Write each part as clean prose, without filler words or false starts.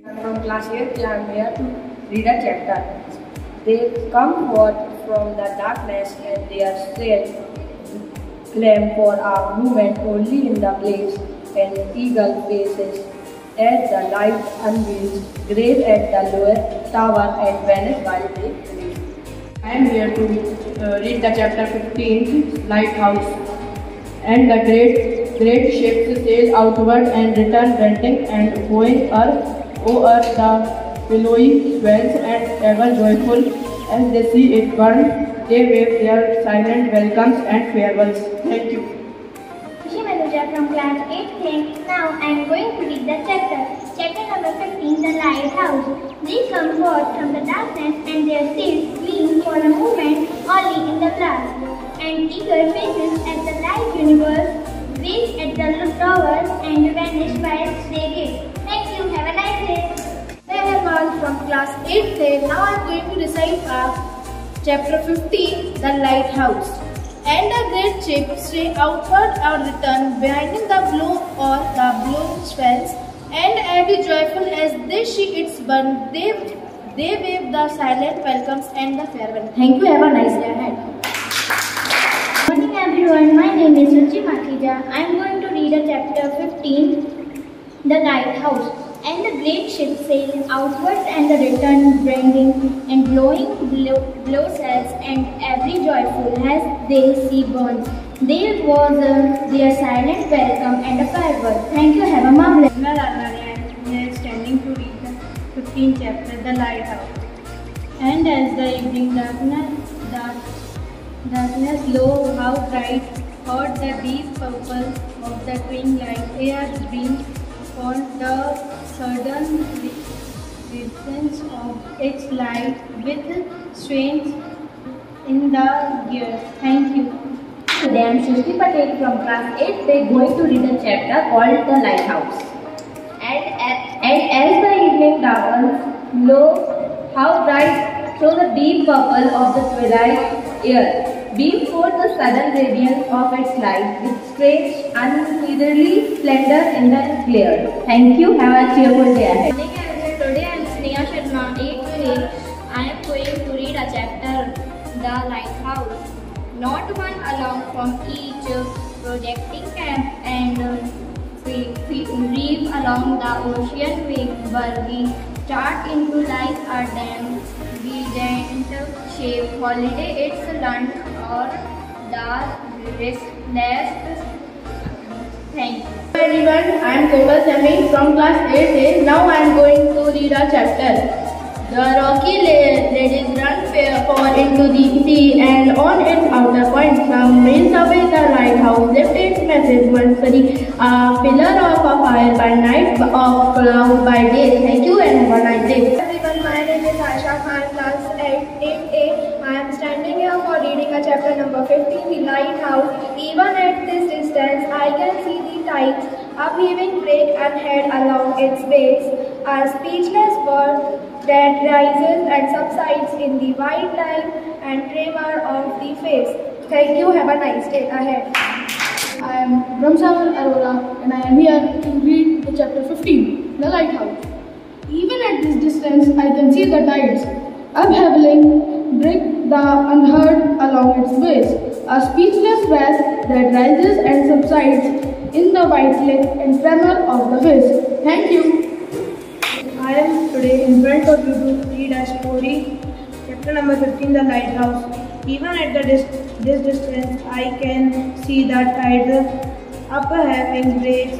I'm from class 8th. I am here to read a chapter. They come forth from the darkness and their sails claim for a moment only in the place and eagle faces as the light unveils, grave at the lower tower and vanish while they read. I am here to read the chapter 15, Lighthouse. And the great ships sail outward and return venting and going o'er the billowy swells and ever joyful as they see it burn, they wave their silent welcomes and farewells. Thank you. Manuja from class 8th. Now I am going to read the chapter number 15, The Lighthouse. They come forth from the darkness and their sails gleam for a moment only in the glass, and eager faces at the light universe gaze at the towers and vanish while they gaze. Thank you. Have a nice day. I am Arman from class 8th. Now I am going to recite chapter 15, The Lighthouse. And a great ship stray outward or return, binding the blow or the blown swells, and every joyful as they see its burn, they wave the silent welcomes and the farewell. Thank you. Have a nice day ahead. Good morning everyone. My name is Ruchi Makhija. I am going to read a chapter 15, The Lighthouse. And the great ship sails outward and the return bringing and blowing blow sails and every joyful as they see burns. There was their silent welcome and a farewell. Thank you. Have a marvelous. I am here standing to read the 15th chapter, The Lighthouse. And as the evening darkness low, how bright, hot the deep purple of the twilight air beams on the sudden distance of its light with strains in the gears. Thank you. Today I am Srishti Patel from class 8th. They are going to read a chapter called The Lighthouse. And as the evening dawns, lo, how bright through the deep purple of the twilight air beams forth the sudden radiance of its light with strange, unheededly splendor in the glare. Thank you. Have a cheerful day ahead. Today I am Sneha Sharma, 8th grade. I am going to read a chapter, The Lighthouse. Not one along from each projecting camp and reef along the ocean wake, burgy, start into like a dam, gradient shape, holiday its land or the restless. Thank you. Hello everyone, I am Komal Sami from class 8A. Now I am going to read a chapter. The rocky ladies run far into the sea, and on its outer point, some miles away, the lighthouse left its message once a pillar of a fire by night, of cloud by day. Thank you and have a nice day. Everyone, my name is Aisha Khan, class 8A. I am standing here for reading a chapter number 15, The Lighthouse. Even at this distance, I can see the tides upheaving break and head along its base, a speechless bird that rises and subsides in the white line and tremor of the face. Thank you. Have a nice day ahead. I am Ramsavar Arora and I am here to read the chapter 15, The Lighthouse. Even at this distance, I can see the tides upheaving break the unheard along its base, a speechless vast that rises and subsides in the white lake and tremor of the face. Thank you. I am today in front of you to read a story, chapter number 15, The Lighthouse. Even at this distance, I can see the tides upheaving breaks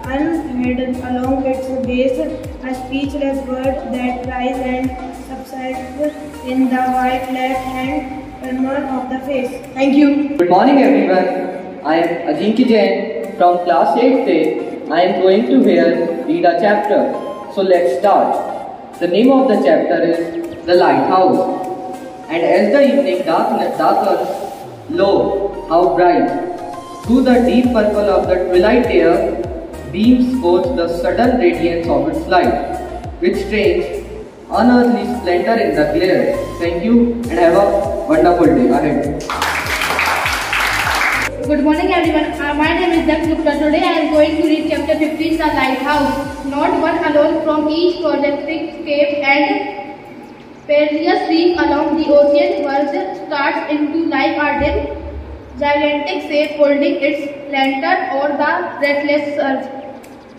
unheard along its base, a speechless bird that rises and subsides in the white lake and tremor of the face. Thank you. Good morning everyone. I am Ajinkya Jain from class 8th. I am going to here read a chapter. So let's start. The name of the chapter is The Lighthouse. And as the evening darkens, lo, how bright, through the deep purple of the twilight air, beams forth the sudden radiance of its light, with strange, unearthly splendor in the glare. Thank you and have a wonderful day ahead. Good morning everyone. My name is Daksh Gupta. Today I am going to read chapter 15, The Lighthouse. Not one alone, from each projecting cape and perilous reef along the ocean world starts into life a dim, gigantic shape holding its lantern or the restless surge.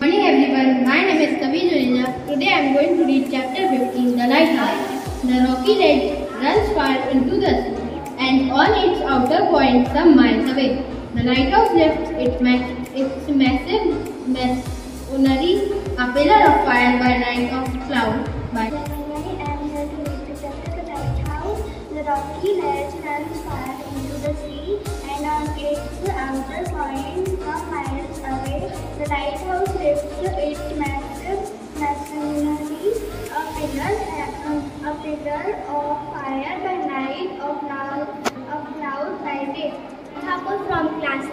Good morning everyone. My name is Kavi Juneja. Today I am going to read chapter 15, The Lighthouse. The rocky ledge runs far into the sea, and on its outer point, some miles away, the lighthouse lifts its massive masonry, a pillar of fire by night, of cloud by day. I am here to read the chapter The Lighthouse. The rocky ledge runs far into the sea, and on its outer point, some miles away, the lighthouse lifts its massive masonry, a pillar of fire by night, of cloud by day. Thakur from class 8.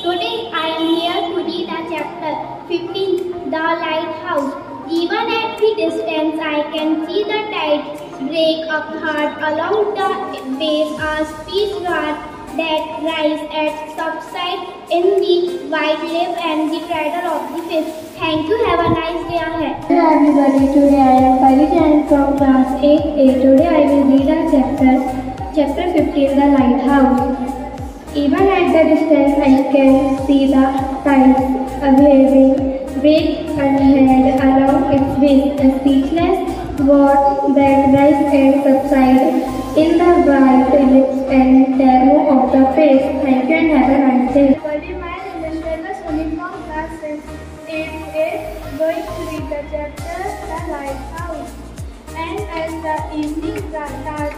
Today I am here to read a chapter 15, The Lighthouse. Even at the distance I can see the tides break apart along the base, a speed guard that rise and subside in the white cliff and the cradle of the fish. Thank you. Have a nice day ahead. Hello everybody. Today I am Parijan from class 8A. Today I will read a chapter 15, The Lighthouse. Even at the distance I can see the tides waving break ahead along its base, a speechless word that rise and subside in the bright lips and terror of the face. Thank you and have a nice day. My name is Shweta Soni from class 8A, going to read the chapter The Lighthouse. And as the evening darkness,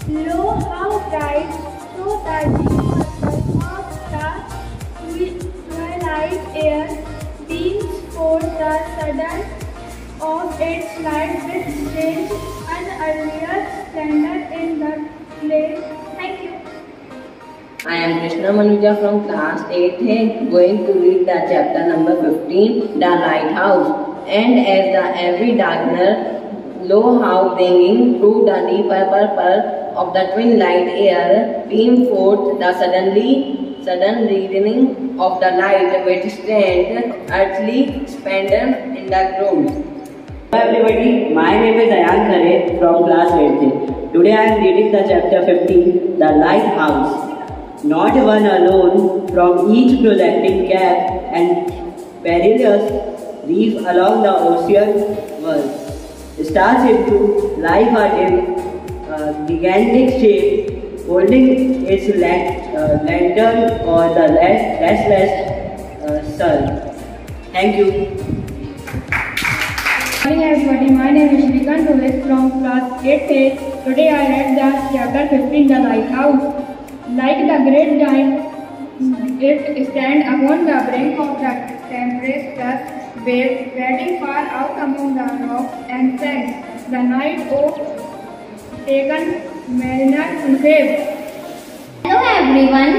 lo, how bright through the deep purple of the twilight air beams forth the sudden of its light with strange unearthly splendor in the place. Thank you. I am Krishna Manuja from class 8A, going to read the chapter number 15, The Lighthouse. And as the every darkness, lo, how bringing through the deep purple of the twin light air, beam forth the sudden reading of the light which stand earthly splendor in the ground. Hello everybody, my name is Ayan Khare from class 8th. Today I am reading the chapter 15, The Lighthouse. Not one alone, from each projecting cap and perilous reef along the ocean world starts into life a gigantic shape holding its lantern or the restless sun. Thank you. Good morning everybody, my name is Shrikant Rohit from class 8A. Today I read the chapter 15, The Lighthouse. Like the great giant, it stands upon the brink of the tempestuous waves, spreading far out among the rocks and sands. The night oak taken mariners to save. Hello everyone.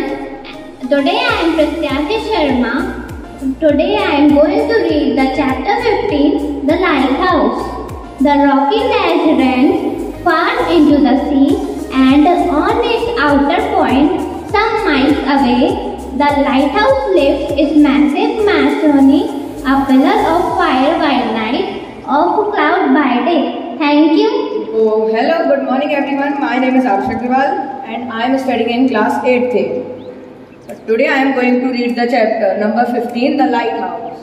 Today I am Pratyaki Sharma. Today I am going to read the chapter 15, The Lighthouse. The rocky ledge runs far into the sea, and on its outer point, some miles away, the lighthouse lifts its massive masonry, a pillar of fire by night, of cloud by day. Thank you. Oh, hello, good morning everyone. My name is Arshak Agrawal and I am studying in class 8th. Today I am going to read the chapter number 15, The Lighthouse.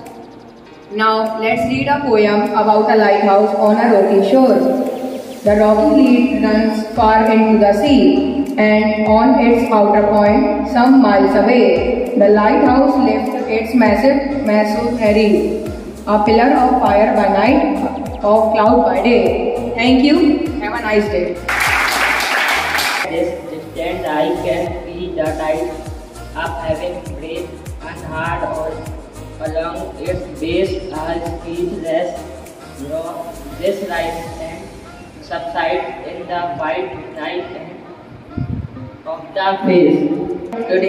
Now let's read a poem about a lighthouse on a rocky shore. The rocky lead runs far into the sea, and on its outer point, some miles away, the lighthouse lifts its massive masonry, a pillar of fire by night, of cloud by day. Thank you. Have a nice day. At this distance, I can see the tides up having break and hard or along its base, a speechless rock. This rise and subside in the white night of the face. Today